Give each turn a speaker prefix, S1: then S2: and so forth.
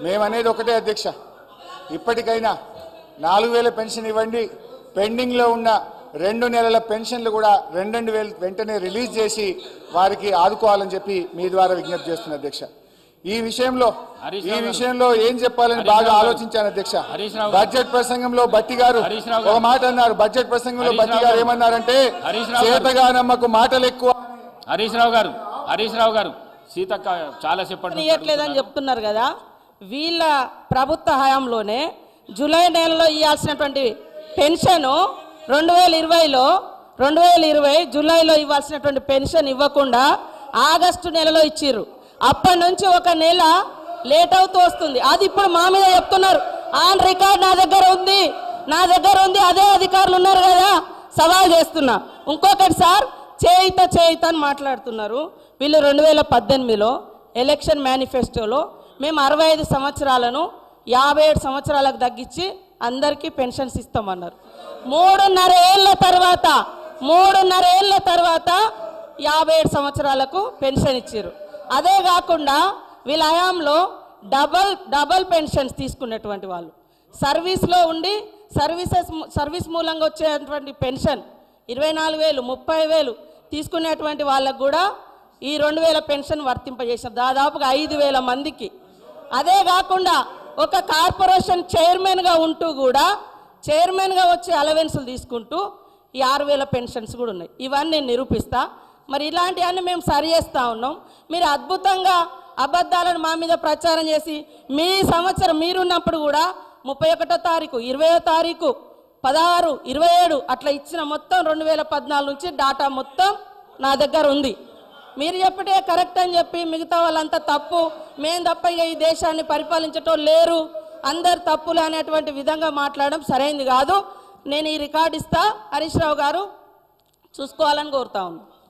S1: మేమనేది ఒకటే అధ్యక్ష, ఇప్పటికైనా 4000 పెన్షన్ ఇవ్వండి, పెండింగ్లో ఉన్న 2 నెలల పెన్షన్లు కూడా 2,000 వెంటనే రిలీజ్ చేసి వారికి ఆదుకోవాలని చెప్పి మీ ద్వారా విజ్ఞప్తి చేస్తున్నా అధ్యక్ష. ఈ విషయంలో ఏం చెప్పాలని బాగా ఆలోచించాను అధ్యక్ష. బడ్జెట్ ప్రసంగంలో బట్టి గారు ఒక మాట అన్నారు. బడ్జెట్ ప్రసంగంలో బట్టి గారు ఏమన్నారంటే, చేతగానమ్మకు మాటలు ఎక్కువ.
S2: హరీష్ రావు గారు సీతక్క చాలా
S3: చెప్పట్లేదని చెప్తున్నారు కదా. వీళ్ళ ప్రభుత్వ హయాంలోనే జూలై నెలలో ఇవ్వాల్సినటువంటి పెన్షన్ 2020 జూలైలో ఇవ్వాల్సినటువంటి పెన్షన్ ఇవ్వకుండా ఆగస్టు నెలలో ఇచ్చిర్రు. అప్పటి నుంచి ఒక నెల లేట్ అవుతూ వస్తుంది. అది ఇప్పుడు మా మీద చెప్తున్నారు. ఆన్ రికార్డ్ నా దగ్గర ఉంది. అదే అధికారులు ఉన్నారు కదా, సవాల్ చేస్తున్నా. ఇంకొకటి సార్, చేయిత అని మాట్లాడుతున్నారు. వీళ్ళు 2018లో ఎలక్షన్ మేనిఫెస్టోలో మేము 65 సంవత్సరాలను 57 సంవత్సరాలకు తగ్గించి అందరికీ పెన్షన్స్ ఇస్తామన్నారు. 3.5 ఏళ్ల తర్వాత 57 సంవత్సరాలకు పెన్షన్ ఇచ్చారు. అదే కాకుండా వీళ్ళ హయాంలో డబల్ పెన్షన్స్ తీసుకున్నటువంటి వాళ్ళు, సర్వీస్లో ఉండి సర్వీస్ మూలంగా వచ్చేటువంటి పెన్షన్ 24,000 30,000 తీసుకునేటువంటి వాళ్ళకు కూడా ఈ 2,000 పెన్షన్ వర్తింపజేశారు దాదాపుగా 5,000 మందికి. అదే కాకుండా ఒక కార్పొరేషన్ చైర్మన్గా ఉంటూ కూడా చైర్మన్గా వచ్చే అలవెన్సులు తీసుకుంటూ ఈ 6,000 పెన్షన్స్ కూడా ఉన్నాయి. ఇవన్నీ నిరూపిస్తా. మరి ఇలాంటివన్నీ మేము సరి చేస్తూ ఉన్నాం. మీరు అద్భుతంగా అబద్ధాలను మా మీద ప్రచారం చేసి మీ సంవత్సరం మీరున్నప్పుడు కూడా 31వ తారీఖు 20వ తారీఖు 16 27 అట్లా ఇచ్చిన మొత్తం 2014 నుంచి డాటా మొత్తం నా దగ్గర ఉంది. మీరు చెప్పటే కరెక్ట్ అని చెప్పి మిగతా వాళ్ళంతా తప్పు, మేము తప్ప ఈ దేశాన్ని పరిపాలించటం లేరు, అందరు తప్పులు అనేటువంటి విధంగా మాట్లాడడం సరైనది కాదు. నేను ఈ రికార్డు ఇస్తా, హరీష్ రావు గారు చూసుకోవాలని కోరుతా ఉన్నాను.